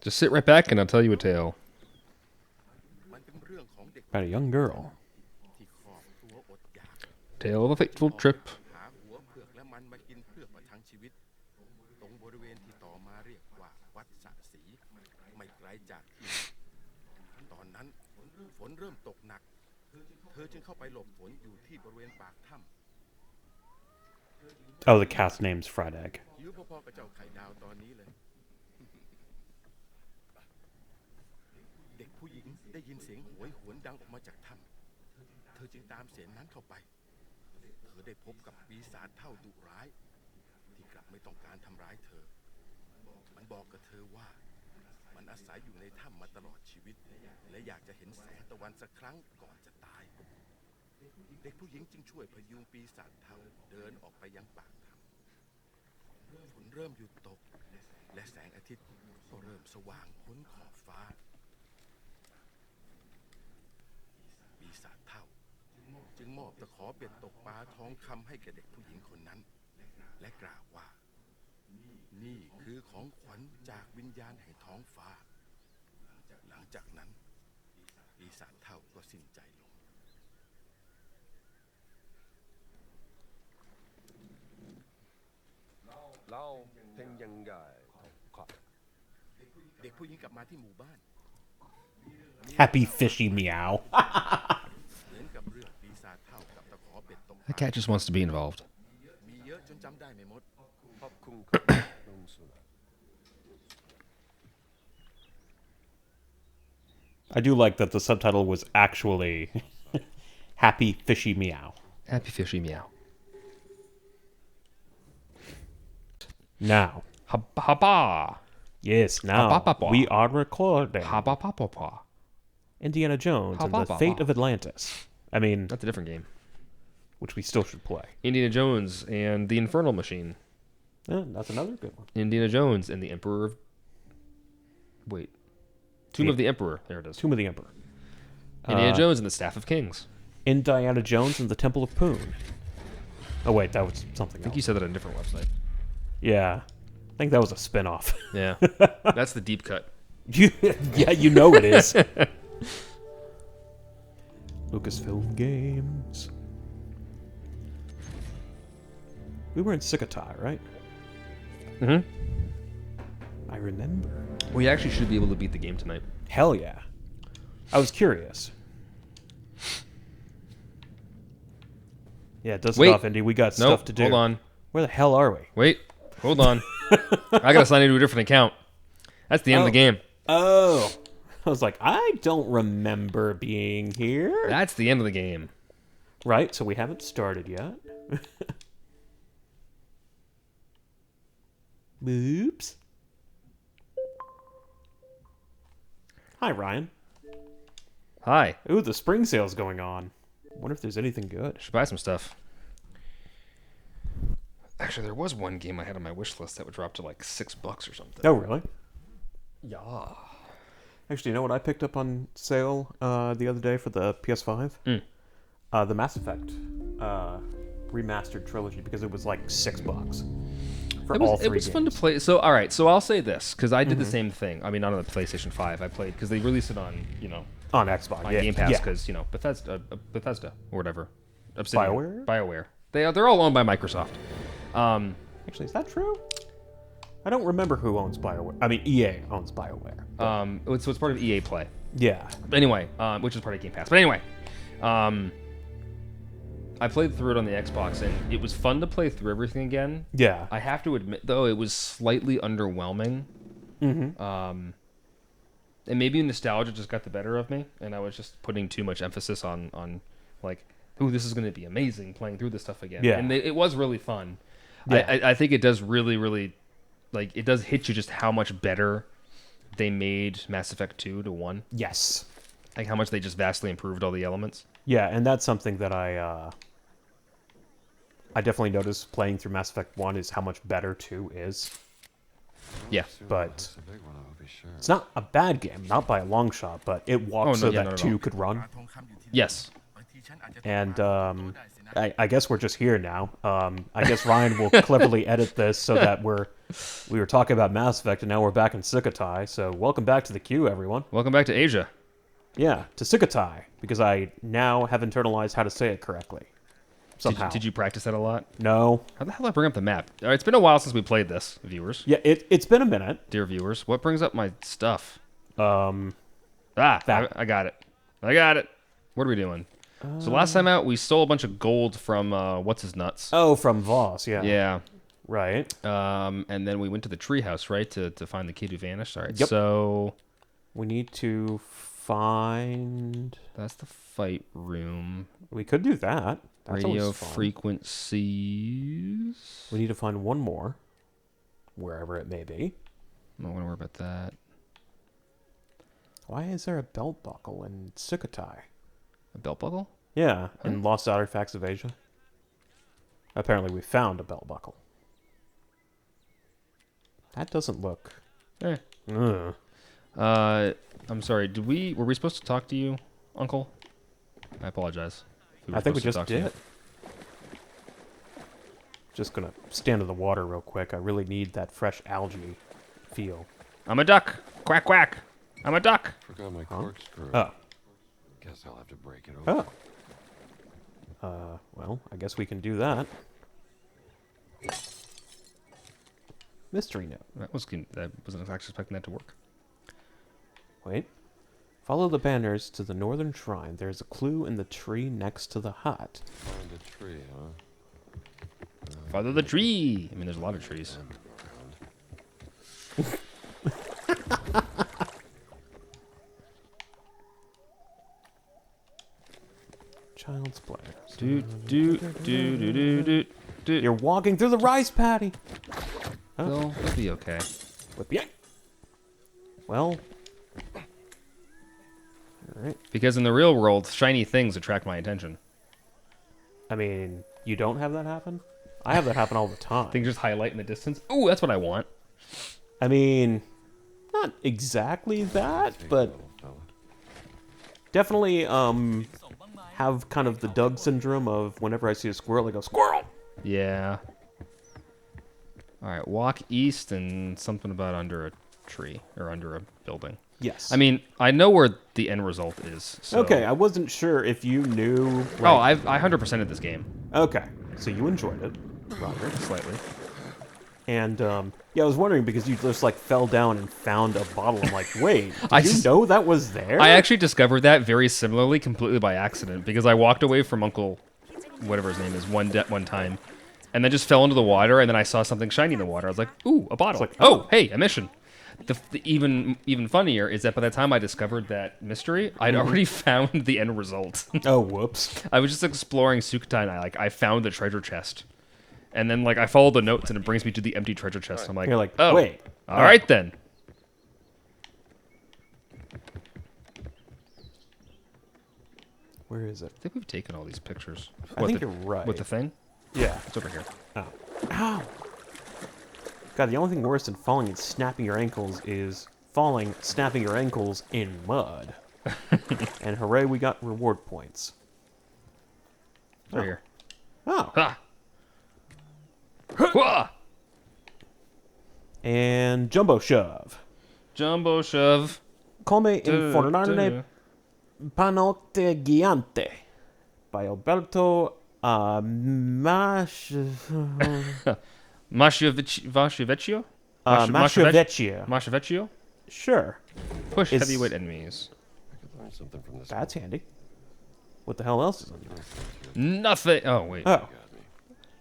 Just sit right back and I'll tell you a tale. About a young girl. Tale of a fateful trip. Oh, the cat's name's Fried Egg. Happy fishy meow. That cat just wants to be involved. I do like that the subtitle was actually Happy Fishy Meow. Happy fishy meow. Now. Haba. Yes, now Ha-ba-ba-ba. we are recording Haba papa. Indiana Jones and the Ha-ba-ba-ba. Fate of Atlantis. I mean, That's a different game. which we still should play. Indiana Jones and the Infernal Machine. That's another good one. Indiana Jones and the Emperor of... Wait. Tomb of the Emperor. There it is. Tomb of the Emperor. Indiana Jones and the Staff of Kings. Indiana Jones and the Temple of Poon. Oh, wait, that was something I think else. you said that on a different website. Yeah. I think that was a spin-off. Yeah. That's the deep cut. Yeah, you know it is. Lucasfilm Games. We were in Sukhothai, right? Mm-hmm. I remember. We actually should be able to beat the game tonight. Hell yeah. I was curious. Yeah, dust it Wait. off, Indy. We got Nope. stuff to do. Hold on. Where the hell are we? Wait. Hold on. I gotta sign into a different account. That's the end of the game. Oh. I was like, I don't remember being here. That's the end of the game. Right, so we haven't started yet. Oops. Hi, Ryan. Hi. Ooh, the spring sale's going on. Wonder if there's anything good. Should buy some stuff. Actually, there was one game I had on my wish list that would drop to like $6 or something. Oh, really? Yeah. Actually, you know what I picked up on sale the other day for the PS5? The Mass Effect remastered trilogy, because it was like $6 for all three It was games. fun to play. So, all right. So I'll say this because I did the same thing. I mean, not on the PlayStation 5. I played because they released it on, On Xbox, on yeah. Game Pass Yeah. because Bethesda or whatever. BioWare? BioWare. They're all owned by Microsoft. Actually, is that true? I don't remember who owns BioWare. I mean, EA owns BioWare. So it's part of EA Play. Yeah. Anyway, which is part of Game Pass. But anyway, I played through it on the Xbox, and it was fun to play through everything again. Yeah. I have to admit, though, it was slightly underwhelming. And maybe nostalgia just got the better of me, and I was just putting too much emphasis on like, ooh, this is going to be amazing playing through this stuff again. Yeah. And it was really fun. Yeah. I think it does really, really, like, it does hit you just how much better they made Mass Effect 2 to 1. Yes. Like, how much they just vastly improved all the elements. Yeah, and that's something that I definitely noticed playing through Mass Effect 1 is how much better 2 is. Yeah. But it's not a bad game, not by a long shot, but it walked so that 2 could run. Yes. And I guess we're just here now. I guess Ryan will cleverly edit this so that we were talking about Mass Effect and now we're back in Sukhothai. So welcome back to the queue, everyone. Welcome back to Asia. Yeah, to Sukhothai, because I now have internalized how to say it correctly. Somehow. Did you practice that a lot? No. How the hell did I bring up the map? All right, it's been a while since we played this, viewers. Yeah, it's been a minute. Dear viewers, what brings up my stuff? That. I got it. I got it. What are we doing? So last time out, we stole a bunch of gold from what's his nuts. Oh, from Voss, yeah. Yeah. Right. And then we went to the treehouse, right, to find the kid who vanished. All right. Yep. So we need to find. That's the fight room. We could do that. That's Radio always fun. frequencies. We need to find one more, wherever it may be. I don't want to worry about that. Why is there a belt buckle in Sukhothai? A belt buckle? Yeah, in Lost Artifacts of Asia. Apparently we found a belt buckle. That doesn't look... Eh. Ugh. I'm sorry. Were we supposed to talk to you, Uncle? I apologize. I think we just did. Just gonna stand in the water real quick. I really need that fresh algae feel. I'm a duck. Quack, quack. I'm a duck. Forgot my corkscrew. Oh. Guess I'll have to break it open. Oh. Well, I guess we can do that. Mystery note. I wasn't actually expecting that to work. Wait. Follow the banners to the northern shrine. There's a clue in the tree next to the hut. Find a tree, huh? Follow the tree. I mean, there's a lot of trees. Child's play. Do. You're walking through the rice paddy. It'll be okay. Whip yank. Well. Alright. Because in the real world, shiny things attract my attention. I mean, you don't have that happen? I have that happen all the time. Things just highlight in the distance. Ooh, that's what I want. I mean, not exactly that, but definitely have kind of the Doug syndrome of whenever I see a squirrel, I go, squirrel! Yeah. Alright, walk east and something about under a tree or under a building. Yes. I mean, I know where the end result is. So. Okay, I wasn't sure if you knew... Oh, I 100%ed this game. Okay, so you enjoyed it. Roger, slightly. And, yeah, I was wondering because you just, like, fell down and found a bottle. I'm like, wait, I did you know that was there? I actually discovered that very similarly, completely by accident, because I walked away from Uncle, whatever his name is, one time, and then just fell into the water, and then I saw something shiny in the water. I was like, ooh, a bottle. Like, oh, hey, a mission. The even funnier is that by the time I discovered that mystery, I'd already found the end result. Oh, whoops. I was just exploring Sukhothai, and I found the treasure chest. And then, I follow the notes, and it brings me to the empty treasure chest. I'm like, You're like, oh, wait. All right, then. Where is it? I think we've taken all these pictures. I think you're right. With the thing? Yeah. It's over here. Oh. Ow! God, the only thing worse than falling and snapping your ankles is falling, snapping your ankles in mud. And hooray, we got reward points. Right here. Oh. Ha! Hua! And Jumbo Shove. Jumbo shove. Come informarne panotte gigante. By Alberto Masciavecchio? Masciavecchio. Masciavecchio? Sure. Push heavyweight enemies. I could learn something from this. That's handy. What the hell else is in there? Nothing. Oh, wait. Oh.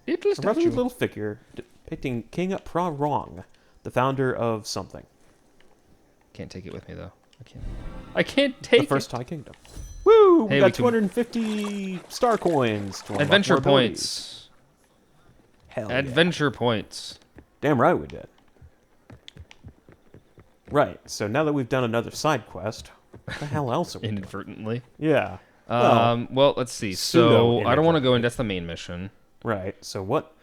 Little A rather statue. little figure depicting King Pra-Rong, the founder of something. Can't take it with me, though. I can't take The first it. Thai kingdom. Woo! We Hey, got we can- 250 star coins. To unlock Adventure more abilities. points. Hell yeah. Adventure points. Damn right we did. Right, so now that we've done another side quest, what the hell else are we doing? Inadvertently. Yeah. Well, let's see. So, I don't want to go in. That's the main mission. Right, so what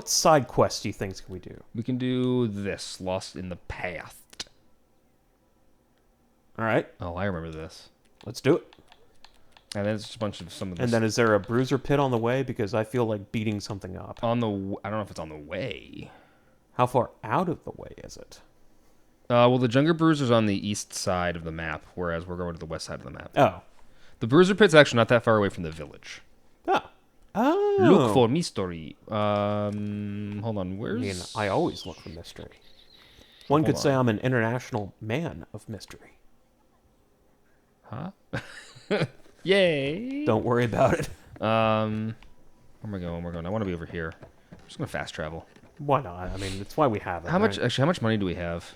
side quests do you think can we do? We can do this. Lost in the Past. Alright, Oh, I remember this. let's do it. And then it's just a bunch of some of this. And then is there a bruiser pit on the way? Because I feel like beating something up. I don't know if it's on the way. How far out of the way is it? Well, the Jungle Bruiser's on the east side of the map, whereas we're going to the west side of the map. Oh. The Bruiser Pit's actually not that far away from the village. Oh. Oh. Look for mystery. Hold on, I mean, where's... I always look for mystery. One could say I'm an international man of mystery. Huh? Yay! Don't worry about it. Where am I going? I want to be over here. I'm just going to fast travel. Why not? I mean, it's why we have it. How much money do we have?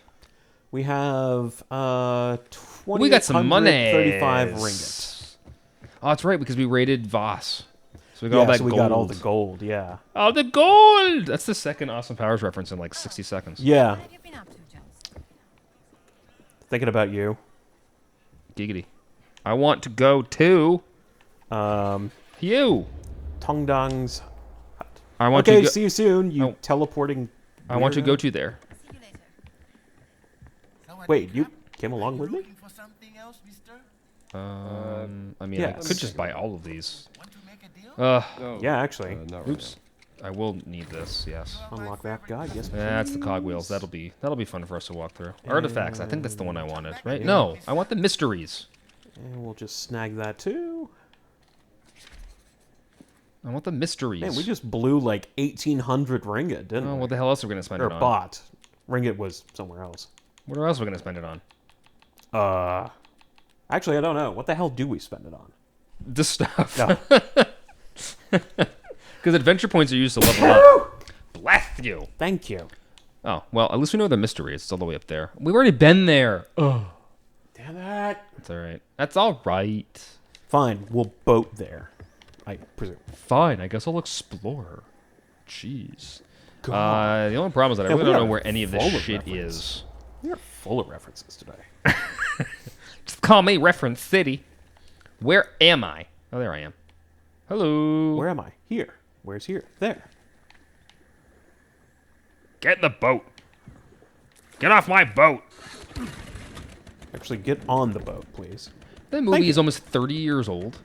We have, 20. We got some money. 35 ringgit. Oh, that's right, because we raided Voss. So we got all that so we gold. got all the gold, yeah. Oh, the gold! That's the second Austin Powers reference in like 60 seconds. Yeah. What have you been up to, Jones? Thinking about you. Giggity. I want to go to you. Tongdang's hut. I want Okay, to go, see you soon, you Oh. teleporting I want to weirdo. go to there. See you later. Wait, you came along with me? Looking for something else, mister? I mean, I yes. could just buy all of these. Want to make a deal? No, Yeah, actually. not right Oops. I will need this, yes. Unlock that guy, yes. That's the cogwheels. That'll be fun for us to walk through. Artifacts. I think that's the one I wanted, right? No, I want the mysteries. And we'll just snag that too. I want the mysteries. Man, we just blew like 1,800 ringgit, didn't Oh, we? what the hell else are we gonna spend Or it on? bought. Ringgit was somewhere else. What else are we gonna spend it on? Actually, I don't know. What the hell do we spend it on? This stuff. No. Because adventure points are used to level up. Bless you. Thank you. Oh, well, at least we know the mystery is. It's all the way up there. We've already been there. Oh. Damn it. That's all right. That's all right. Fine, we'll boat there. I presume. Fine, I guess I'll explore. Jeez. God. The only problem is that I Yeah, really we don't know are where any of this full of shit reference. is. We are full of references today. Just call me Reference City. Where am I? Oh, there I am. Hello. Where am I? Here. Where's here? There. Get in the boat. Get off my boat. Actually, get on the boat, please. That movie is almost 30 years old.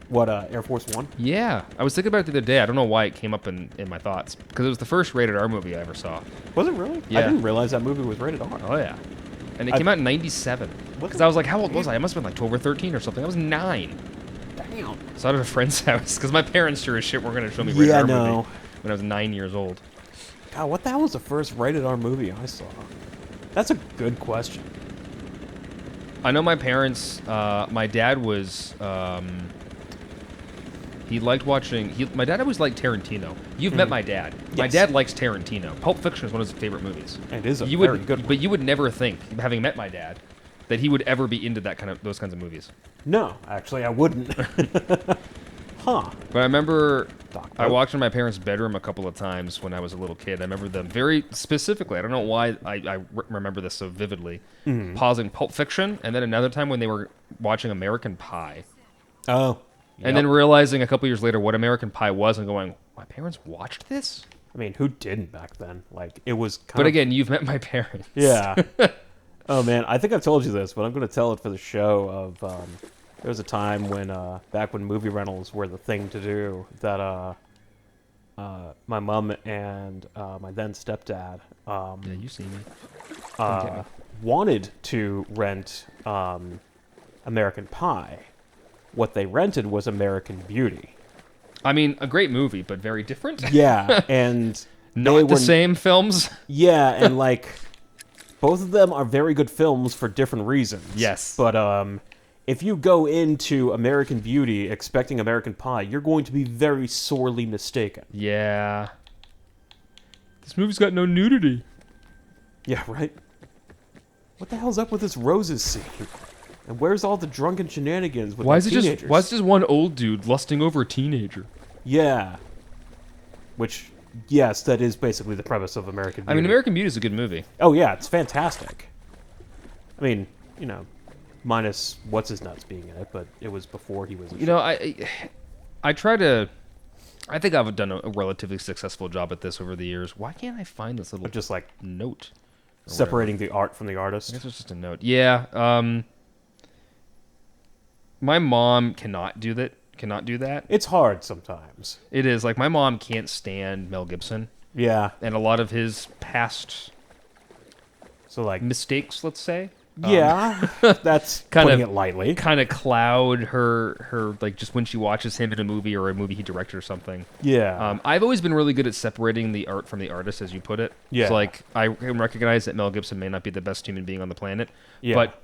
What, Air Force One? Yeah. I was thinking about it the other day. I don't know why it came up in my thoughts. Because it was the first rated R movie I ever saw. Was it really? Yeah. I didn't realize that movie was rated R. Oh, yeah. And it came out in 97. Because I was like, how old was I? I must have been like 12 or 13 or something. I was 9. Damn. So I was at a friend's house. Because my parents sure as shit weren't going to show me rated R no. movie when I was 9 years old. God, what the hell was the first rated R movie I saw? That's a good question. I know my parents, my dad was, he liked watching, my dad always liked Tarantino. You've met my dad. My Yes. dad likes Tarantino. Pulp Fiction is one of his favorite movies. It is a You very would, good one. But you would never think, having met my dad, that he would ever be into those kinds of movies. No, actually, I wouldn't. Huh. But I remember Doc I Ock. walked in my parents' bedroom a couple of times when I was a little kid. I remember them very specifically. I don't know why I remember this so vividly. Mm-hmm. Pausing Pulp Fiction, and then another time when they were watching American Pie. Oh. And then realizing a couple years later what American Pie was and going, my parents watched this? I mean, who didn't back then? Like, it was kind But of... again, you've met my parents. Yeah. Oh, man, I think I've told you this, but I'm going to tell it for the show of... there was a time when, back when movie rentals were the thing to do, that my mom and my then stepdad Yeah, you see me. wanted to rent American Pie. What they rented was American Beauty. I mean, a great movie, but very different. Yeah, and they Not the were- same films. Yeah, and like both of them are very good films for different reasons. Yes. But if you go into American Beauty expecting American Pie, you're going to be very sorely mistaken. Yeah. This movie's got no nudity. Yeah, right? What the hell's up with this roses scene? And where's all the drunken shenanigans with Why the is it teenagers? just? Why is just one old dude lusting over a teenager? Yeah. Which, yes, that is basically the premise of American Beauty. I mean, American Beauty is a good movie. Oh, yeah, it's fantastic. I mean, you know, minus what's-his-nuts being in it, but it was before he was... You know, I try to. I think I've done a relatively successful job at this over the years. Why can't I find this little just like note? or separating the art from the I artist. guess it's just a note. Yeah. My mom cannot do that. Cannot do that. It's hard sometimes. It is like my mom can't stand Mel Gibson Yeah. and a lot of his past So like, mistakes. Let's say. yeah, that's kind putting of- it lightly. Kind of cloud her like just when she watches him in a movie or a movie he directed or something. Yeah. I've always been really good at separating the art from the artist, as you put it. Yeah. So like I can recognize that Mel Gibson may not be the best human being on the planet, Yeah. but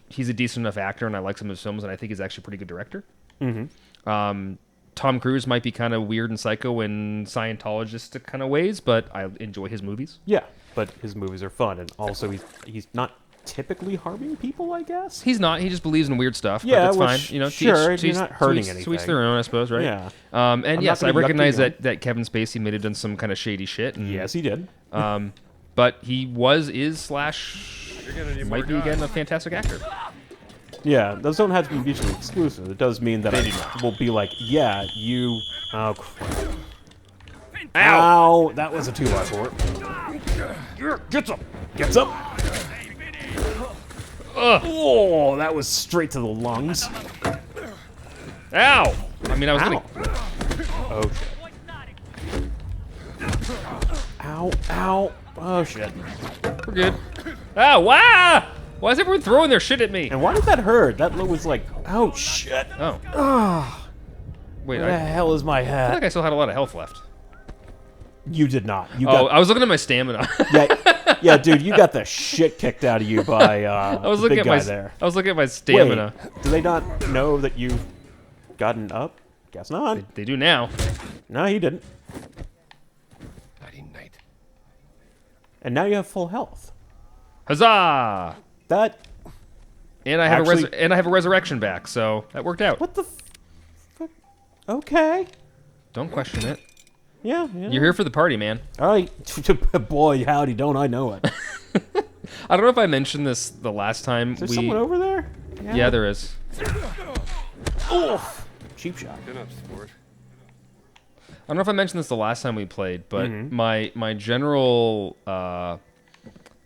he's a decent enough actor, and I like some of his films, and I think he's actually a pretty good director. Mm-hmm. Tom Cruise might be kind of weird and psycho in Scientologist kind of ways, but I enjoy his movies. Yeah, but his movies are fun, and also he's not typically harming people, I guess. He's not. He just believes in weird stuff. Yeah, but that's which, fine. You know, sure, to you're each- not to hurting each- To each anything. their own, I suppose, right? Yeah. And I'm yes, not I gonna yuck recognize you on. that Kevin Spacey may have done some kind of shady shit. And, Yes, he did. but he might be again a fantastic actor. Yeah, those don't have to be mutually exclusive. It does mean that I will be like, yeah, you. Oh, crap. Ow! That was a 2x4. Gets up! Gets up! Oh, that was straight to the lungs. Ow! I mean, I was Ow. gonna. Oh, shit. Ow, ow. Oh, shit. We're good. Oh, wow! Why is everyone throwing their shit at me? And why did that hurt? That was like, oh, shit. Oh. Wait, Where the I hell is my feel hat? like I still had a lot of health left. You did not. You Oh, got I was looking at my stamina. yeah, dude, you got the shit kicked out of you by I was the looking big at guy my there. I was looking at my stamina. Wait, do they not know that you've gotten up? Guess not. They do now. No, he didn't. Nighty night. And now you have full health. Huzzah! That. And I have Actually- a resurrection back, so that worked out. What the fuck? Okay. Don't question it. Yeah. You're here for the party, man. All right. Boy, howdy, don't I know it. I don't know if I mentioned this the last time Is there someone over there? Yeah, there is. Oof. Cheap shot. Good enough, sport. I don't know if I mentioned this the last time we played, but Mm-hmm. my general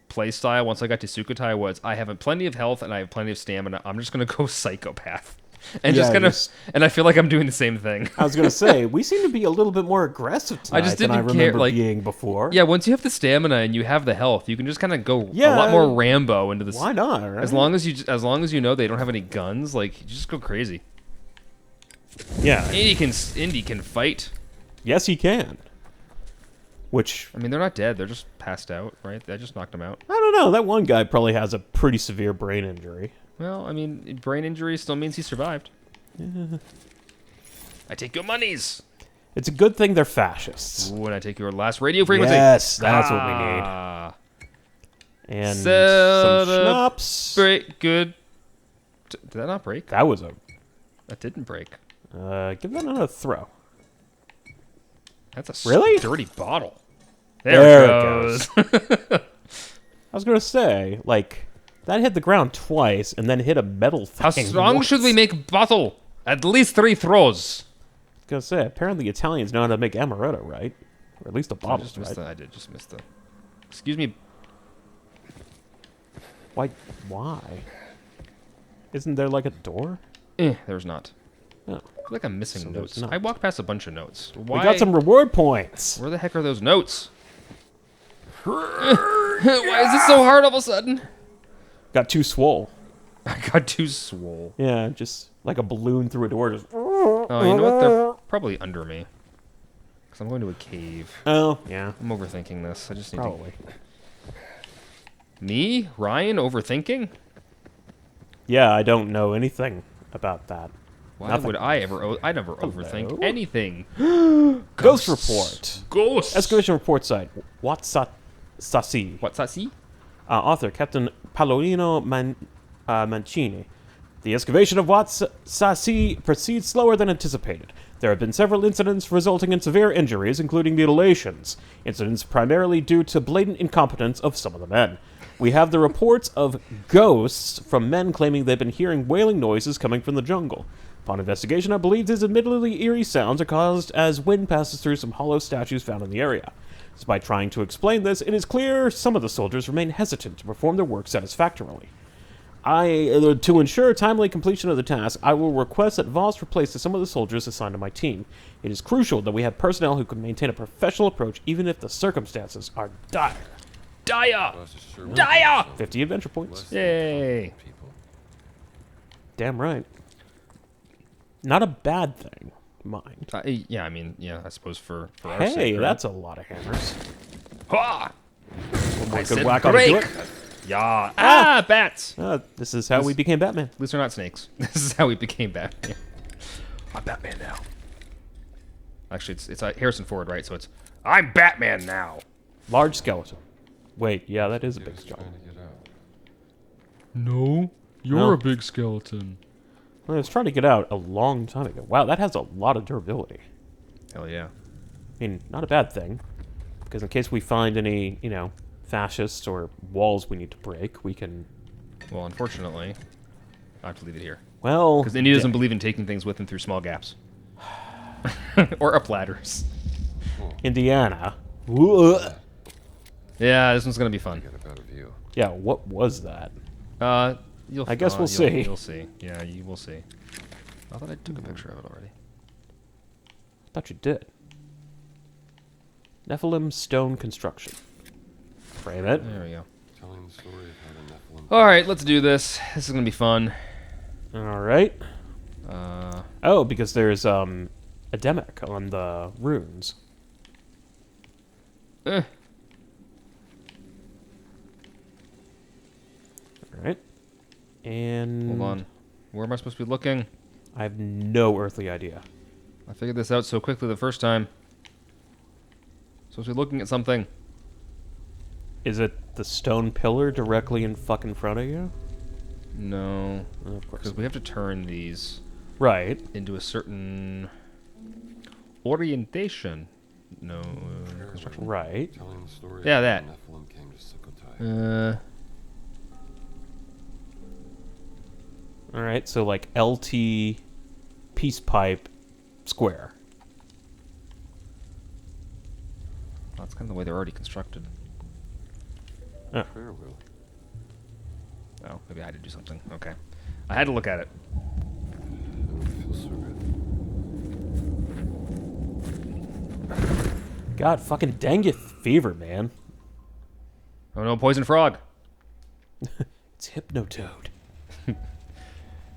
play style once I got to Sukhothai was I have plenty of health and I have plenty of stamina. I'm just gonna go psychopath, and Yeah, just kind of, just- and I feel like I'm doing the same thing. I was gonna say we seem to be a little bit more aggressive tonight just than I didn't remember care, like- being before. Yeah, once you have the stamina and you have the health, you can just kind of go a Yeah, lot more Rambo into this. Why not? Right? As long as you know they don't have any guns, like you just go crazy. Yeah. Indy can fight. Yes, he can. Which I mean, they're not dead; they're just passed out, right? I just knocked them out. I don't know. That one guy probably has a pretty severe brain injury. Well, I mean, brain injury still means he survived. I take your monies. It's a good thing they're fascists. Ooh, and I take your last radio frequency. Yes, that's what we Ah. need. And Soda some schnapps. Break. Good. Did that not break? That was a. That didn't break. Give that another throw. That's a Really? dirty bottle. There There, it it goes. I was gonna say, like, that hit the ground twice and then hit a metal thing. How strong once. should we make bottle? At least 3 throws. I was gonna say, apparently Italians know how to make amaretto, right? Or at least a I bottle, just missed right? the, I did just miss the. Excuse me. Why? Isn't there like a door? There's not. No. I feel like I'm missing So notes. there's not. I walked past a bunch of notes. Why? We got some reward points. Where the heck are those notes? Why is it so hard all of a sudden? Got too swole. I got too swole. Yeah, just like a balloon through a door. Just. Oh, you know what? They're probably under me. Because I'm going to a cave. Oh, yeah, I'm overthinking this. I just need probably. to... Me? Ryan? Overthinking? Yeah, I don't know anything about that. Why Nothing. would I ever... I never overthink anything. Ghost report. Ghosts! Excavation report site. Sasi. What's that, see? Author Captain Paolino Mancini. The excavation of Sasi proceeds slower than anticipated. There have been several incidents resulting in severe injuries, including mutilations. Incidents primarily due to blatant incompetence of some of the men. We have the reports of ghosts from men claiming they've been hearing wailing noises coming from the jungle. Upon investigation, I believe these admittedly eerie sounds are caused as wind passes through some hollow statues found in the area. Despite trying to explain this, it is clear some of the soldiers remain hesitant to perform their work satisfactorily. To ensure timely completion of the task, I will request that Voss replaces some of the soldiers assigned to my team. It is crucial that we have personnel who can maintain a professional approach even if the circumstances are dire. Dia! Boss is sure Dia! 50 adventure points. Yay! people. Damn right. Not a bad thing, mind. Yeah, I mean, yeah, I suppose for our Hey, sake, right? that's a lot of hammers. Ha! One more I good said whack on to break. it. Yeah. Ah, bats! This is how we became Batman. At least they're not snakes. This is how we became Batman. I'm Batman now. Actually, it's Harrison Ford, right? So it's, I'm Batman now. Large skeleton. Wait, yeah, that is a He big was skeleton. trying to get out. No, you're No. a big skeleton. I was trying to get out a long time ago. Wow, that has a lot of durability. Hell yeah. I mean, not a bad thing. Because in case we find any, fascists or walls we need to break, we can... Well, unfortunately, I have to leave it here. Well... Because Indy doesn't believe in taking things with him through small gaps. Or up ladders. Indiana. Whoa. Yeah, this one's going to be fun. Get a better view. Yeah, what was that? You'll, I guess we'll you'll- see. You'll see. Yeah, you will see. I thought I took a picture of it already. I thought you did. Nephilim stone construction. Frame it. There we go. Telling the story of how the Nephilim. All right, let's do this. This is going to be fun. Alright. Uh, Oh, because there's, Ademic on the runes. eh. Alright. And... Hold on. Where am I supposed to be looking? I have no earthly idea. I figured this out so quickly the first time. Supposed to be looking at something. Is it the stone pillar directly in fucking front of you? No. Oh, of course. Because we have to turn these Right. into a certain orientation. No. Construction. Right. Telling the story Yeah, of that. how the Nephilim came to Sukhothai. Alright, so like LT peace pipe square. That's kind of the way they're already constructed. Prayer wheel. Oh, maybe I had to do something. Okay. I had to look at it. That would feel so good. God, fucking dengue fever, man. Oh no, poison frog. It's Hypnotoad.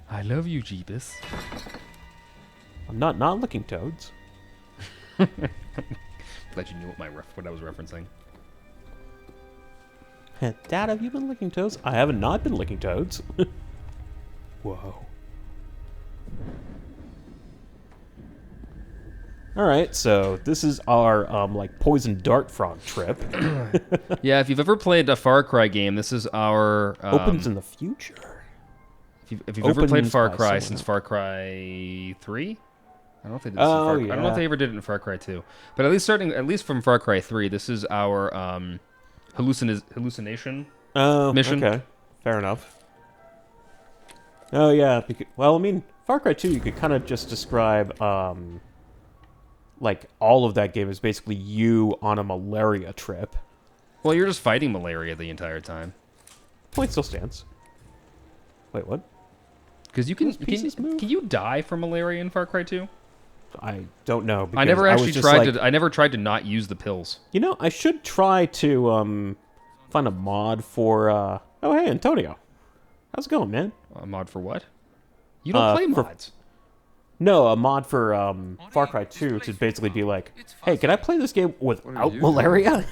I love you, Jeebus. I'm not licking toads. Glad you knew what I was referencing. Dad, have you been licking toads? I haven't not been licking toads. Whoa. Alright, so this is our, like, poison dart frog trip. Yeah, if you've ever played a Far Cry game, this is our... Opens in the future. If you've ever played opens Far by Cry someone since else. Far Cry 3? I don't know if they did this in Oh, Far Cry. I don't know if yeah. they ever did it in Far Cry 2. But at least from Far Cry 3, this is our hallucination. Oh, Mission. okay. Fair enough. Oh, yeah. Well, I mean, Far Cry 2, you could kind of just describe, like, all of that game is basically you on a malaria trip. Well, you're just fighting malaria the entire time. Point still stands. Wait, what? Because you can, Those pieces move? can you die from malaria in Far Cry 2? I don't know. I because never was actually just tried like, to. I never tried to not use the pills. You know, I should try to find a mod for. Oh, hey, Antonio, how's it going, man? A mod for what? You don't play for- mods. No, a mod for Far Cry 2 to basically be like, hey, can I play this game without you malaria?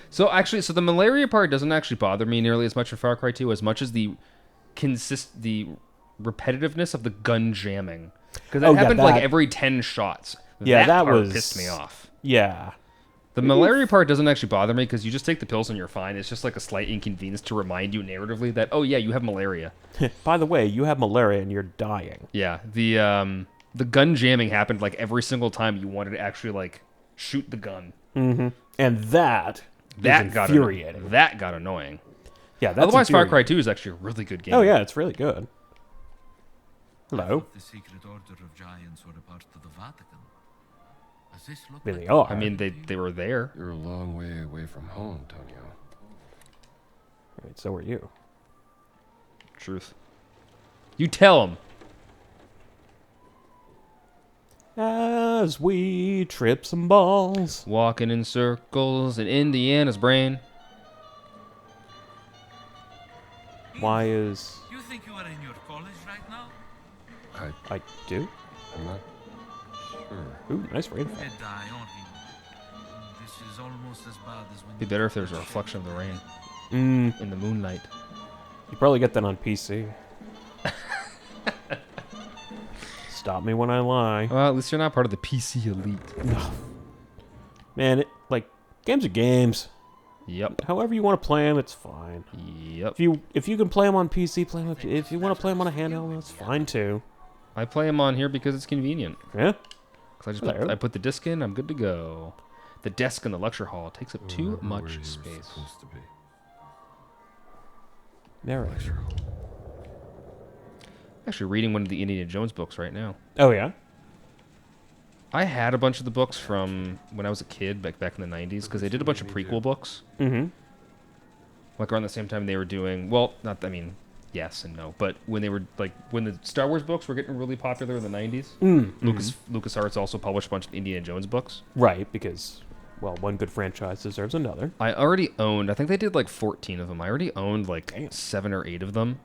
So actually, the malaria part doesn't actually bother me nearly as much for Far Cry 2 as much as the repetitiveness of the gun jamming. Because that Oh, yeah, happened like that- every 10 shots. Yeah, that part was- pissed me off. Yeah. The malaria part doesn't actually bother me because you just take the pills and you're fine. It's just like a slight inconvenience to remind you narratively that, oh yeah, you have malaria. By the way, you have malaria and you're dying. Yeah, the gun jamming happened like every single time you wanted to actually like shoot the gun. Mm-hmm. And that is Got infuriating. that got annoying. Yeah, that's Otherwise, Far Cry infuriating. 2 is actually a really good game. Oh yeah, it's really good. Hello. The secret order of giants were a part of the Vatican. Does this look They like are. I mean, they were there. You're a long way away from home, Tonio. Right, so are you. truth. You tell him. As we trip some balls. Walking in circles in Indiana's brain. Why is... You think you are in your college right now? I do? I'm not sure. Ooh, nice rainfall. They die, Henri. This is almost as bad as when Be better if there's a reflection of the rain Mm, in the moonlight. you probably get that on PC. Stop me when I lie. Well, at least you're not part of the PC elite. Man, games are games. Yep. However you want to play them, it's fine. Yep. If you can play them on PC, play them. If you want to play them on a handheld, that's fine too. I play them on here because it's convenient. Yeah. Cause Hello. I put the disc in, I'm good to go. The desk in the lecture hall takes up too Remember where much you were space. supposed to be. There. Lecture hall. Actually, reading one of the Indiana Jones books right now. Oh yeah. I had a bunch of the books from when I was a kid, back in the 90s, because they did a bunch of prequel books. Mm-hmm. Like around the same time they were doing, well, not, I mean, yes and no, but when they were, like, when the Star Wars books were getting really popular in the 90s, LucasArts also published a bunch of Indiana Jones books. Right, because one good franchise deserves another. I already owned, I think they did like 14 of them. I already owned like 7 or 8 of them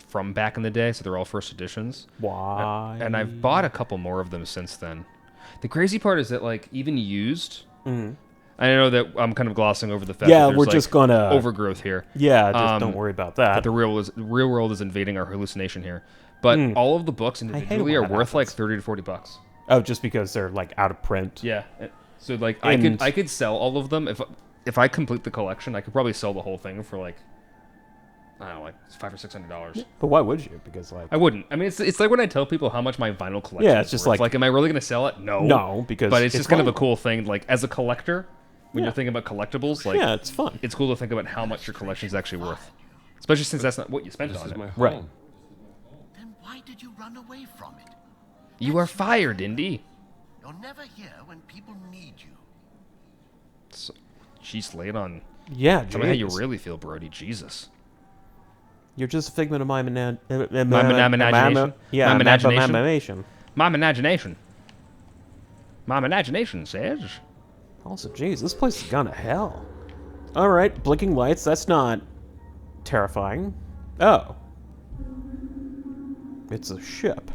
from back in the day, so they're all first editions. Why? And I've bought a couple more of them since then. The crazy part is that, like, even used, Mhm. I know that I'm kind of glossing over the fact Yeah, that there's, we're like, just gonna overgrowth here. Yeah, just don't worry about that. But the real world is invading our hallucination here. But all of the books hate it individually when are that worth like happens. $30 to $40. Oh, just because they're like out of print. Yeah. So like And- I could sell all of them if I complete the collection. I could probably sell the whole thing for like, I don't know, like $500 or $600. But why would you? Because I wouldn't. I mean, it's like when I tell people how much my vinyl collection. Yeah, it's is just worth. like- am I really gonna sell it? No. No, because But it's just kind of a vinyl. cool thing. Like as a collector, when Yeah. you're thinking about collectibles, like Yeah, it's fun. it's cool to think about how much your collection is actually worth, especially since that's not what you spent This on is it. my home. Right. Then why did you run away from it? You are fired, Indy. You're never here when people need you. So, jeez, lay it on. Yeah, Tell me how you jeez. really feel, Brody. Jesus. You're just a figment of my imagination? Yeah, My imagination? imagination. My imagination. My imagination says. Also, jeez, this place has gone to hell. All right, blinking lights. That's not terrifying. Oh, it's a ship.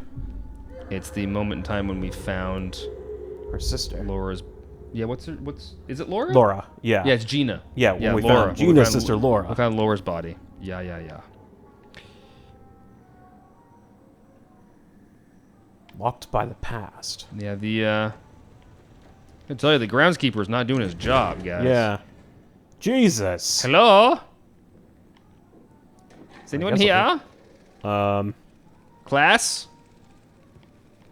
It's the moment in time when we found Her sister. Laura's. Yeah, is it Laura? Laura. Yeah. Yeah, it's Gina. Yeah, when we Laura. found When we Gina's found- sister, Laura. We found Laura's body. Yeah. Locked by the past. Yeah, I can tell you, the groundskeeper's not doing his job, guys. Yeah. Jesus. Hello? Is anyone guess here? I'll Class?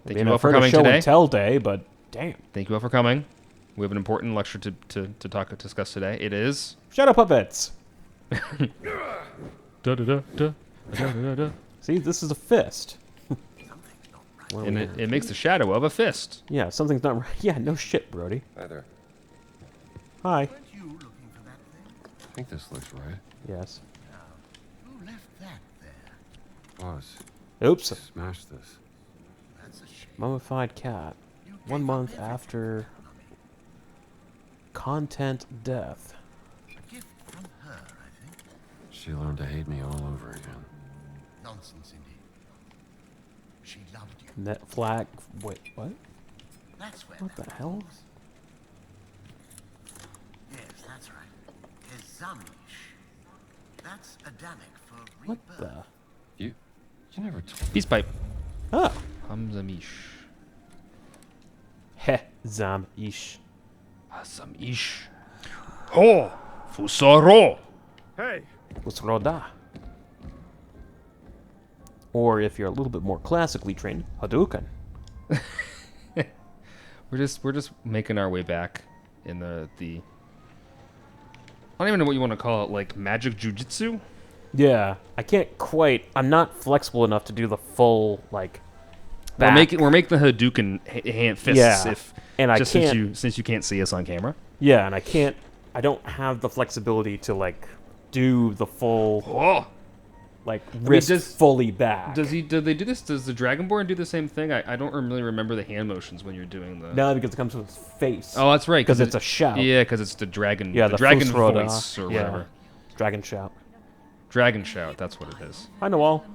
Thank you all I've for heard of coming show today. and tell day, but damn. Thank you all for coming. We have an important lecture to discuss today. It is. Shut up, puppets. Da-da-da-da, da-da-da-da. See, this is a fist. And it makes the shadow of a fist. Yeah, something's not right. Yeah, no shit, Brody. Hi there. Hi. Weren't you looking for that thing? I think this looks right. Yes. Who left that there? Boss, Oops. smash this. That's a shame. Mummified cat. You 1 gave up month everything after for economy. content death. A gift from her, I think. She learned to hate me all over again. Nonsense, Indy. She loved you. Net flag. Wait, what? That's where What that the hell? belongs. Yes, that's right. Ezamish. That's Adamic for rebirth. What the? You never told Peace pipe. Ah. Hamzamish. Heh. Zam ish. Hamzamish. Ho! Fusaro! Usroda. Or if you're a little bit more classically trained, Hadouken. We're just making our way back in the I don't even know what you want to call it, like magic jujitsu? Yeah, I can't quite. I'm not flexible enough to do the full like. We're back. making the Hadouken hand fists Yeah, if and I just can't. since you can't see us on camera. Yeah, and I can't. I don't have the flexibility to like do the full. Oh, like wrist does- fully back. Do they do this? Does the Dragonborn do the same thing? I don't really remember the hand motions when you're doing the. No, because it comes with his face. Oh, that's right. because it's a shout. Yeah, because it's the dragon. Yeah, the the dragon Fusroda, voice or yeah. whatever. Dragon shout. Dragon shout. That's what it is. I know all.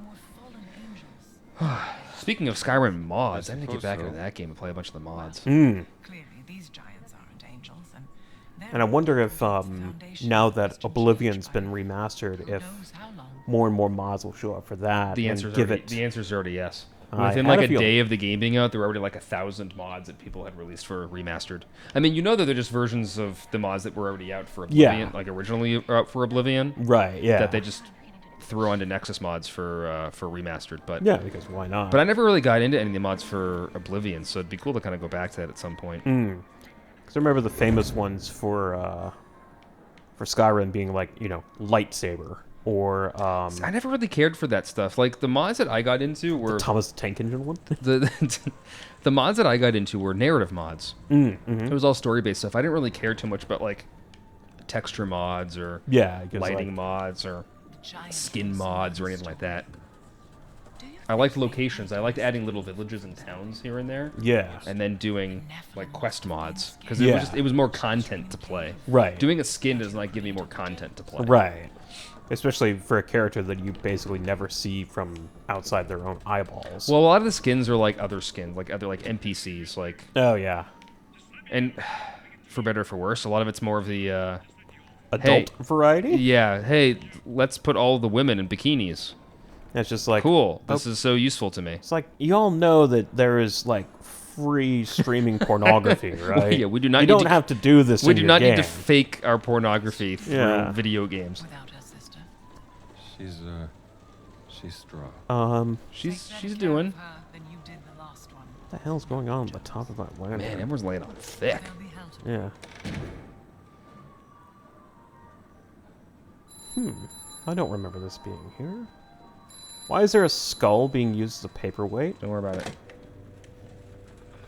Speaking of Skyrim mods, I need to get suppose back so. into that game and play a bunch of the mods. Mm. Clearly, these giants aren't angels, And I wonder if now that Oblivion's been remastered, if more and more mods will show up for that. The and answer's give already, it. the answer's already yes. I Within had like a a feeling. day of the game being out, there were already like 1,000 mods that people had released for remastered. I mean, you know that they're just versions of the mods that were already out for Oblivion, Yeah. like originally out for Oblivion, Right. Yeah. that they just threw onto Nexus mods for remastered. But Yeah, because why not? But I never really got into any of the mods for Oblivion, so it'd be cool to kind of go back to that at some point. Because I remember the famous ones for Skyrim being like, lightsaber or I never really cared for that stuff. Like the mods that I got into were Thomas the Tank Engine one. the the mods that I got into were narrative mods. It was all story based stuff. I didn't really care too much about like texture mods or Yeah, because lighting mods or skin mods or anything like that. I liked locations. I liked adding little villages and towns here and there, yeah, and then doing like quest mods because Yeah. it was more content to play. right, Doing a skin does not give me more content to play. right. Especially for a character that you basically never see from outside their own eyeballs. Well, a lot of the skins are like other skins, like other like NPCs, like oh yeah, and for better or for worse, a lot of it's more of the adult variety. yeah, hey, let's put all the women in bikinis. It's just like Cool. This is so useful to me. It's like you all know that there is like free streaming pornography, right? Yeah, we do not You need don't to- have to do this. We in do your not need game. to fake our pornography through Yeah. video games. Without her sister. She's straw. She's doing. Than you did the last one. What the hell's going on at the top of that lantern? Man, everyone's laying on thick. They'll be held to Yeah. I don't remember this being here. Why is there a skull being used as a paperweight? Don't worry about it.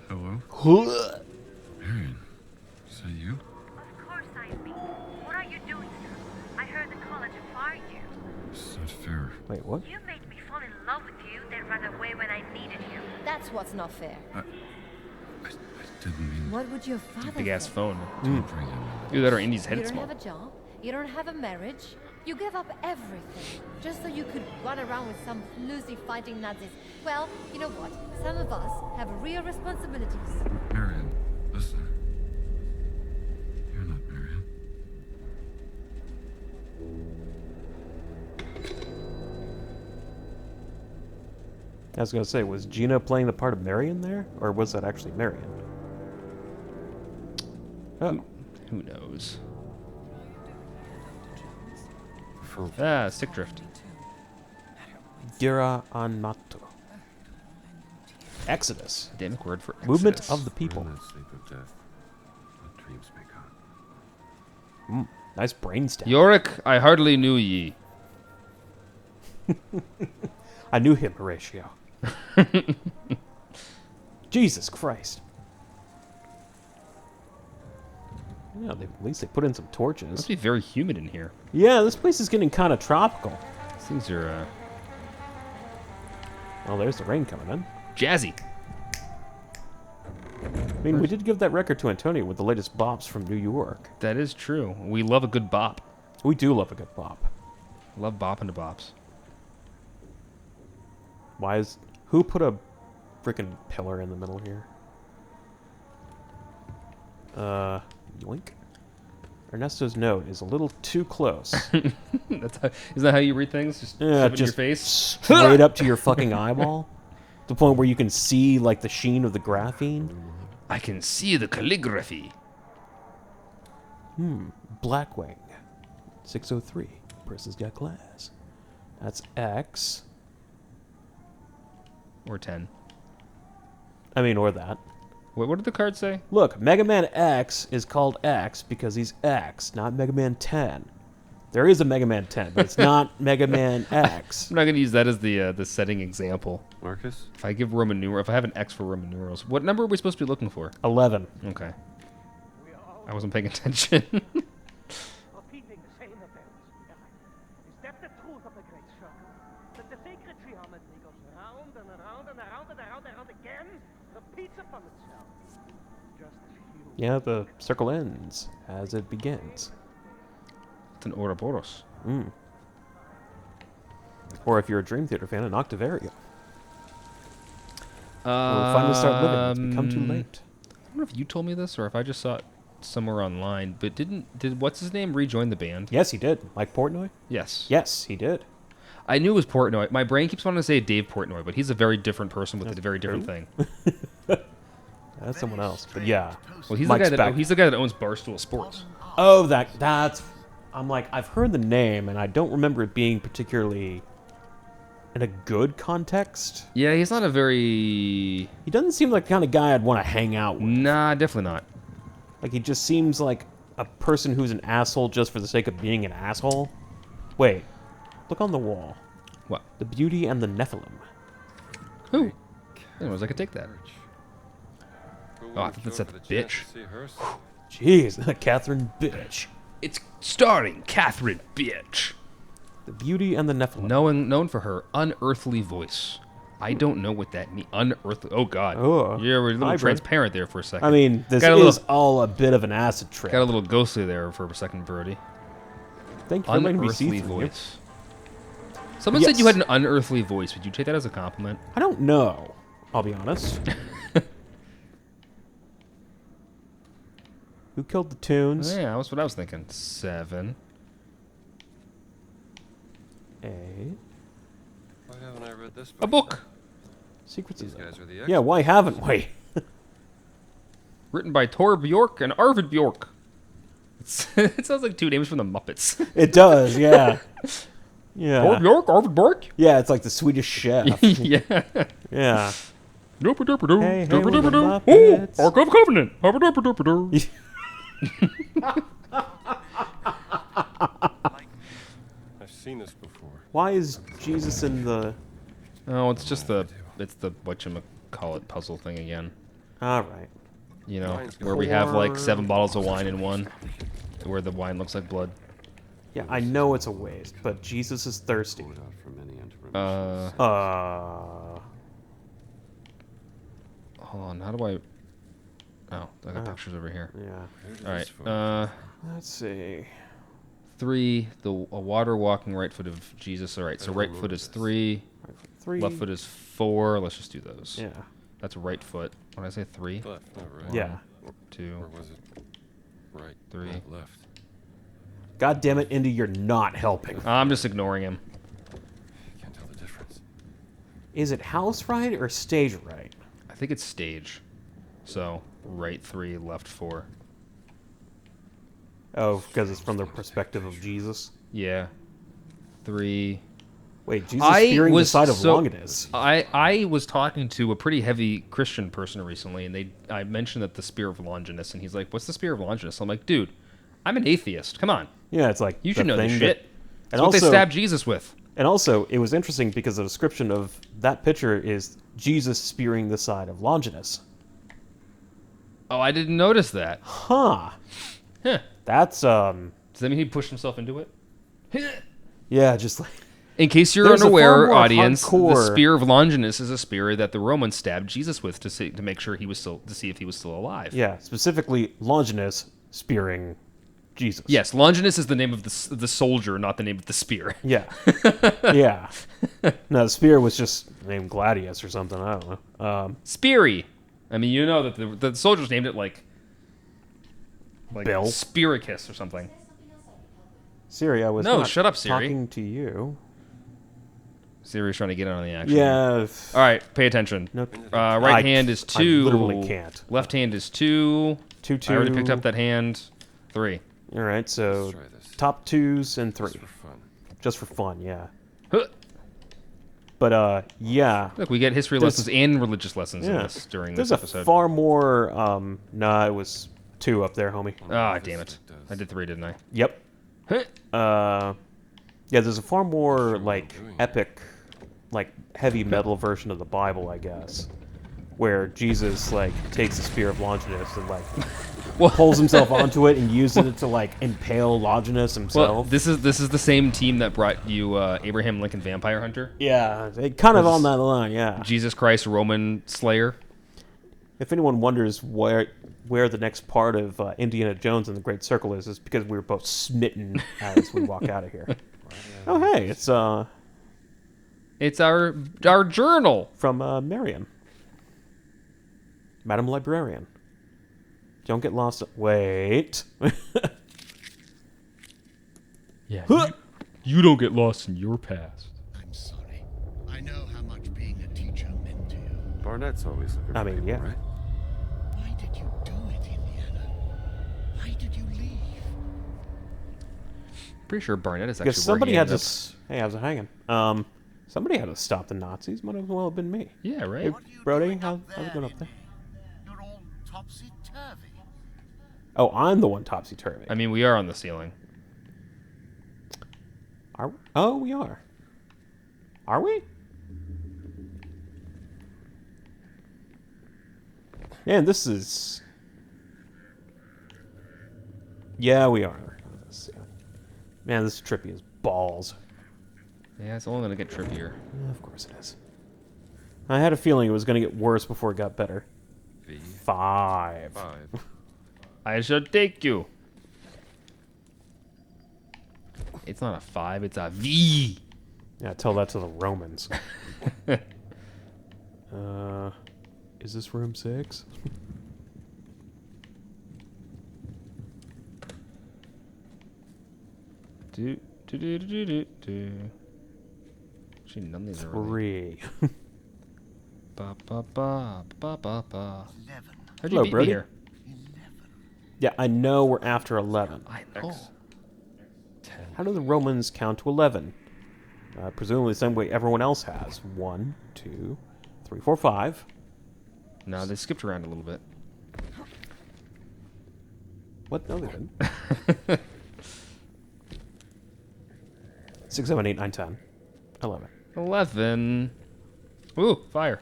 Hello? Marion, is that you? Of course I'm me. What are you doing, sir? I heard the college fired you. It's not fair. Wait, what? You made me fall in love with you, then run away when I needed you. That's what's not fair. I didn't mean What would your father Big ass think? phone. to bring him. Either that or Indy's head You is don't small. have a job. You don't have a marriage. You gave up everything just so you could run around with some floozy fighting Nazis. Well, you know what? Some of us have real responsibilities. Marion, listen. You're not Marion. I was gonna say, was Gina playing the part of Marion there, or was that actually Marion? Oh, Who knows? For Stick drift. Gira Anmato. Exodus. Dynamic word for Movement Exodus. of the people. we're in that sleep of death. What dreams may come. Nice brain stem. Yorick, I hardly knew ye. I knew him, Horatio. Jesus Christ. Yeah, at least they put in some Must torches. be very humid in here. Yeah, this place is getting kind of tropical. These things are Oh, there's the rain coming in. jazzy. I mean, we did give that record to Antonio with the latest bops from New York. That is true. We love a good bop. We do love a good bop. Love bopping to bops. Who put a freaking pillar in the middle here? Yoink. Ernesto's note is a little too close. Isn't that how you read things? Just Yeah, shove it in your just face. straight up to your fucking eyeball. To the point where you can see like the sheen of the graphene. I can see the calligraphy. Blackwing. 603. Person's got class. That's X. Or 10. I mean, or that. What did the card say? Look, Mega Man X is called X because he's X, not Mega Man 10. There is a Mega Man 10, but it's not Mega Man X. I'm not going to use that as the setting example. Marcus? If I give Roman numeral, if I have an X for Roman numerals, what number are we supposed to be looking for? 11. Okay. I wasn't paying attention. Repeating the same events. Step the truth of the great circle. That the sacred geometry goes round and around and around and around and around again, repeats upon itself. Just as you. Yeah, the circle ends as it begins. It's an Ouroboros. Or if you're a Dream Theater fan, an Octavario. We'll finally start living. It's become too late. I don't know if you told me this or if I just saw it somewhere online, but did what's his name rejoin the band? Yes, he did. Mike Portnoy? Yes. Yes, he did. I knew it was Portnoy. My brain keeps wanting to say Dave Portnoy, but he's a very different person with a very different thing. That's someone else. But yeah. Well, he's Mike's the guy that back. he's the guy that owns Barstool Sports. Oh, that's... I'm like, I've heard the name, and I don't remember it being particularly in a good context. Yeah, he's not a very... He doesn't seem like the kind of guy I'd want to hang out with. Nah, definitely not. Like, he just seems like a person who's an asshole just for the sake of being an asshole. Wait. Look on the wall. What? The Beauty and the Nephilim. Who? Anyways, I could take that. Oh, I thought that said bitch. Jeez, Catherine Bitch. It's starring Catherine Bitch. The Beauty and the Nephilim. Known for her unearthly voice. I don't know what that means. Unearthly. Oh, God. Oh, Yeah, we're a little hybrid. transparent there for a second. I mean, this Got a is little- all a bit of an acid trip. Got a little ghostly there for a second, Brody. Thank you for letting me Unearthly see through you. voice. Someone said Yes. you had an unearthly voice. Would you take that as a compliment? I don't know. I'll be honest. Who killed the tunes? Yeah, that's what I was thinking. 7. 8. Why haven't I read this A book These Secrets of guys are the Yeah, why haven't we? written by Tor Bjork and Arvid Bjork. It sounds like two names from the Muppets. It does, yeah. Yeah. Tor Bjork, Arvid Bjork. Yeah, it's like the Swedish chef. Yeah. Yeah. Doop-a-doop-a-doo, Hey, hey, doop-a-doop-a-doo. with the Ooh, Muppets. Ark of Covenant. Hubba-doop-a-doop-a-doo. I've seen this before. Why is Jesus in the... Oh, it's just the whatchamacallit puzzle thing again. Alright. You know, Wine's where we have like 7 Four. bottles of wine in one, where the wine looks like blood. Yeah, I know it's a waste, but Jesus is thirsty. Pulled out from any intermission. Hold on, how do I... Oh, I got Oh. pictures over here. Yeah. All right, Let's see. 3, a water walking right foot of Jesus. All right, so right foot is 3, 3. left foot is 4. Let's just do those. Yeah. That's right foot. When I say 3, Left, not right. Yeah. 2, Or was it right? 3. not left. God damn it, Indy, you're not helping. I'm just ignoring him. Can't tell the difference. Is it house right or stage right? I think it's stage. So right 3, left 4. Oh, because it's from the perspective of Jesus. Yeah. 3. Wait, Jesus spearing the side of Longinus. I was talking to a pretty heavy Christian person recently, and I mentioned that the spear of Longinus, and he's like, "What's the spear of Longinus?" I'm like, "Dude, I'm an atheist. Come on, Yeah, it's like you the should know this thing shit." that- That's and what they also- stabbed Jesus with. And also, it was interesting because the description of that picture is Jesus spearing the side of Longinus. Oh, I didn't notice that. Huh. Huh. That's, Does that mean he pushed himself into it? yeah, just like... In case you're There's a far unaware, more audience, the hardcore- spear of Longinus is a spear that the Romans stabbed Jesus with to make sure he was to see if he was still alive. Yeah, specifically Longinus spearing Jesus. Yes, Longinus is the name of the soldier, not the name of the spear. Yeah. Yeah. No, the spear was just named Gladius or something. I don't know. Speary. I mean, you know that the soldiers named it like Bill? Spiricus or something. Siri, I was No, not shut up, Siri. talking to you. Siri's trying to get in on the action. Yeah. All right, pay attention. No, Right hand is 2. I literally can't. Left hand is 2. 2, 2. I already picked up that hand. 3. All right, so Let's try this. top 2s and 3. Just for fun. Just for fun, yeah. Huh. But, yeah. Look, we get history There's- lessons and religious lessons in Yeah. this during There's this a episode. far more, nah, it was 2 up there, homie. Ah, damn it. I did 3, didn't I? Yep. Huh. Yeah, there's a far more, like, doing. epic, like, heavy metal version of the Bible, I guess, where Jesus, like, takes the spear of Longinus and, like, pulls himself onto it and uses it to like impale Longinus Well, himself. this is the same team that brought you Abraham Lincoln Vampire Hunter. Yeah, it kind of This on is- that line. Yeah. Jesus Christ Roman Slayer. If anyone wonders where the next part of Indiana Jones and the Great Circle is because we were both smitten as we walk out of here. Oh hey, it's It's our journal. from Marion, Madam Librarian. Don't get lost. Wait. Yeah. You don't get lost in your past. I'm sorry. I know how much being a teacher meant to you. Barnett's always looking for I mean, people, yeah. right? Why did you do it, Indiana? Why did you leave? Pretty sure Barnett is actually Because somebody where he had to. ended up. Hey, how's it hanging? Somebody had to stop the Nazis. Might as well have been me. Yeah, right. Hey, What are you Brody, doing how's up it there, going up there? Indy? You're all topsy-turvy. Oh, I'm the one topsy turvy. I mean, we are on the ceiling. Oh, we are. Are we? Man, this is. Yeah, we are. Let's see. Man, this is trippy as balls. Yeah, it's only gonna get trippier. Yeah, of course it is. I had a feeling it was going to get worse before it got better. V. 5. 5. I shall take you. It's not a 5, it's a V. Yeah, tell that to the Romans. Is this room 6? Do. Actually, none of these are really. 3. Ba ba ba ba ba ba. 11. How'd Hello, you beat Brody. me here? 11. Yeah, I know we're after 11. I know. X. 10. How do the Romans count to 11? Presumably the same way everyone else has. 1, 2, 3, 4, 5. No, they skipped around a little bit. What? No, they didn't. 6, 7, 8, 9, 10, 11. 11. Ooh, fire.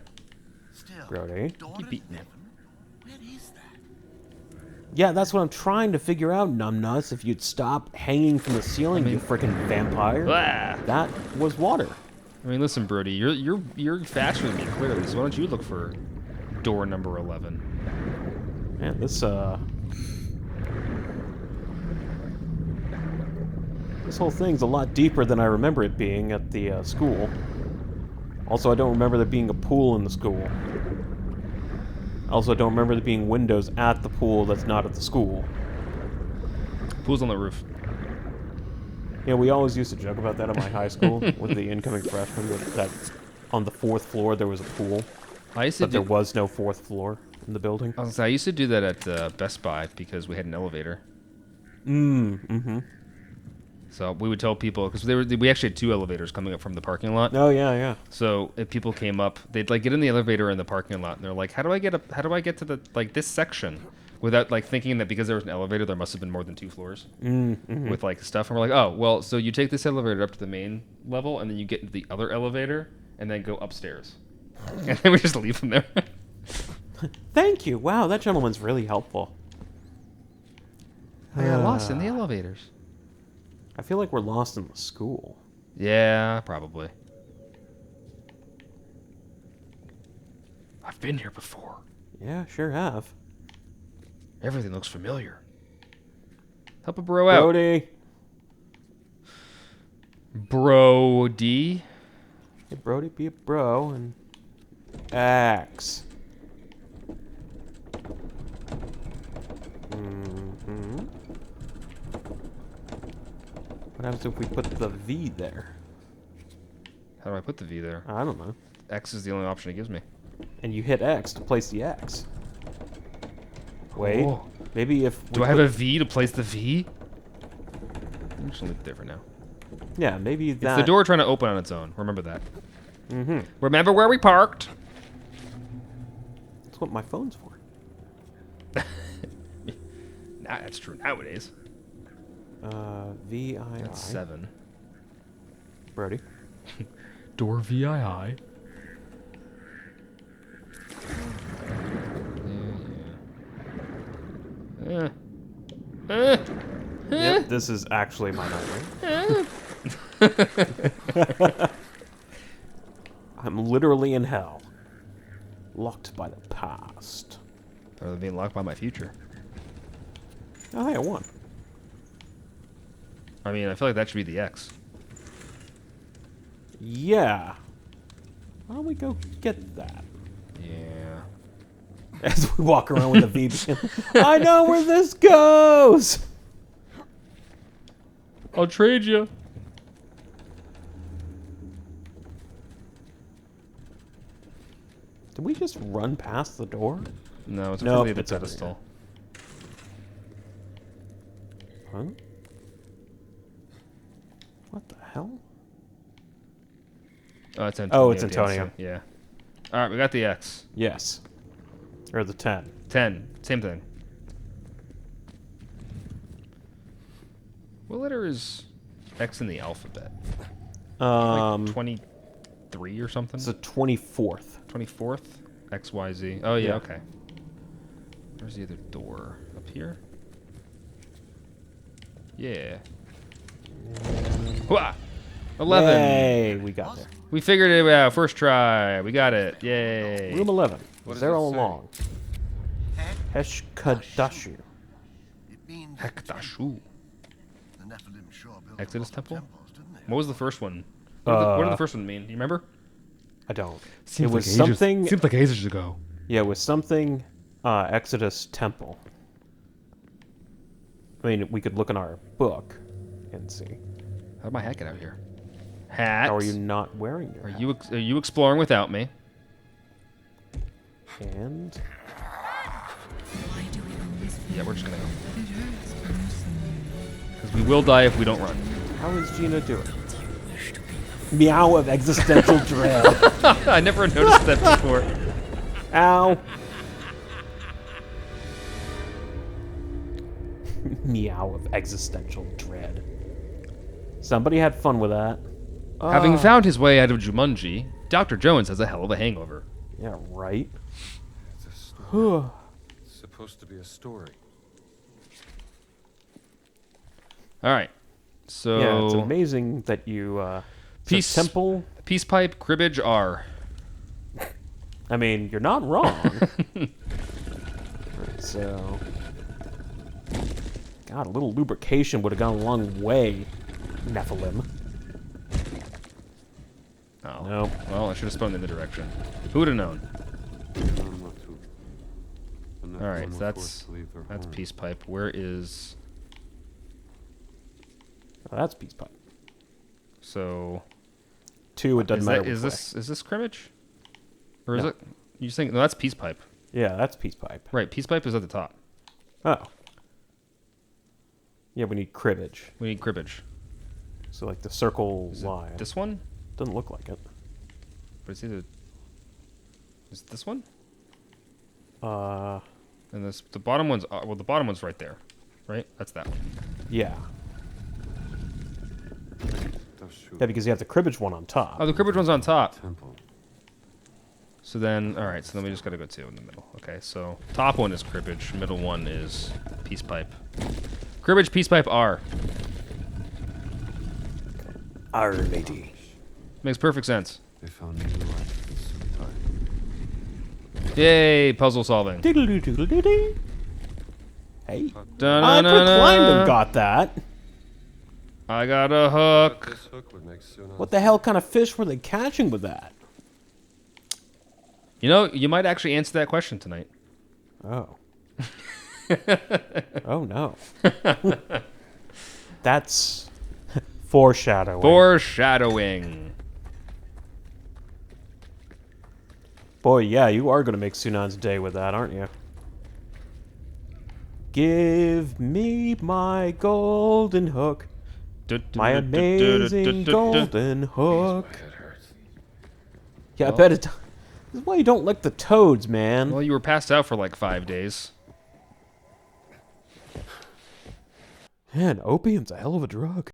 Still, Brody. door You of beat me. 11? Where is that? Yeah, that's what I'm trying to figure out, numbnuts. If you'd stop hanging from the ceiling, you freaking vampire. Ah. That was water. I mean, listen, Brody, you're faster than me clearly. So why don't you look for door number 11? Man, this whole thing's a lot deeper than I remember it being at the school. Also, I don't remember there being a pool in the school. Also, I don't remember there being windows at the pool that's not at the school. Pool's on the roof. You know, we always used to joke about that at my high school with the incoming freshmen, that on the 4th floor there was a pool, I used to but there do. was no 4th floor in the building. I was gonna say, I used to do that at Best Buy because we had an elevator. Mm-hmm. So we would tell people because we actually had 2 elevators coming up from the parking lot. Oh, yeah, yeah. So if people came up, they'd like get in the elevator in the parking lot, and they're like, "How do I get to the like this section?" Without like thinking that because there was an elevator, there must have been more than 2 floors with like stuff. And we're like, "Oh, well, so you take this elevator up to the main level, and then you get into the other elevator, and then go upstairs." And then we just leave them there. Thank you. Wow, that gentleman's really helpful. I got lost in the elevators. I feel like we're lost in the school. Yeah, probably. I've been here before. Yeah, sure have. Everything looks familiar. Help a bro out. Brody. Brody. Hey, Brody, be a bro and X. Mm-hmm. What happens if we put the V there? How do I put the V there? I don't know. X is the only option it gives me. And you hit X to place the X. Wait. Oh. Maybe if... Do I have a V to place the V? I'm just gonna leave it there for now. Yeah, maybe that... It's the door trying to open on its own. Remember that. Mm-hmm. Remember where we parked? That's what my phone's for. That's true nowadays. V-I-I. That's 7. Brody. Door VII. Yep, this is actually my nightmare. I'm literally in hell. Locked by the past. Or being locked by my future. Oh, hey, I won. I mean, I feel like that should be the X. Yeah. Why don't we go get that? Yeah. As we walk around with a V beacon. I know where this goes! I'll trade you. Did we just run past the door? No, it's Nope, really the it's over pedestal. Huh? What the hell? Oh, it's Antonio. Oh, it's Antonio. dancing. Yeah. All right, we got the X. Yes. Or the 10. 10. Same thing. What letter is X in the alphabet? Like 23 or something? It's the 24th. 24th? X, Y, Z. Oh, yeah, Yeah. okay. Where's the other door? Up here? Yeah. Hooah! 11. Yay, we got there. We figured it out. First try. We got it. Yay. Room 11. What Was does there it all say? along. Heshkadashu. It means Hektashu. the Nephilim sure built Exodus a lot of Temple? temples, didn't they? What was the first one? What did the first one mean? Do you remember? I don't. Seems it was something. Seems like ages ago. Yeah, it was something. Exodus Temple. I mean, we could look in our book and see. How'd my hat get out here? Hat. How are you not wearing your? Are you exploring without me? And Yeah, we're just gonna go. Because we will die if we don't run. how is Gina doing? Meow of existential dread. I never noticed that before. Ow. Meow of existential dread. Somebody had fun with that. Having found his way out of Jumanji, Dr. Jones has a hell of a hangover. Yeah, right. It's a story. It's supposed to be a story. All right. So Yeah, it's amazing that you Peace- temple. Peace pipe, cribbage, R. I mean, you're not wrong. Right, so, God, a little lubrication would have gone a long way, Nephilim. Oh. No. Well, I should have spun in the direction. Who would have known? All right, so that's peace pipe. Where is Oh, that's peace pipe. so? 2, it doesn't matter. Is which way. this cribbage? Or is No. it? You saying no? That's peace pipe. Yeah, that's peace pipe. Right, peace pipe is at the top. Oh. Yeah, we need cribbage. We need cribbage. So, like, the circle Is it line. this one? Doesn't look like it. But it's either. Is it this one? Uh, And this the bottom one's well, the bottom one's right there, right? That's that one. yeah. Yeah, because you have the cribbage one on top. Oh, the cribbage one's on top. Temple. So then, all right. So then we just gotta go 2 in the middle. Okay. So top one is cribbage. Middle one is peace pipe. Cribbage, peace pipe, R. Our lady. Makes perfect sense. They found new life in Sumitai. Yay! Puzzle solving. Diddle-doo-doodle-doo-doo. Hey. I Dun-dun-dun-dun. climbed and got that. I got a hook. This hook would make Sunan's What the hell kind of fish were they catching with that? You know, you might actually answer that question tonight. Oh. Oh no. That's foreshadowing. Foreshadowing. Boy, yeah, you are going to make Sunan's day with that, aren't you? Give me my golden hook. My amazing golden hook. my head hurts. Yeah, I bet it. This is why you don't lick the toads, man. Well, you were passed out for like 5 days. Man, opium's a hell of a drug.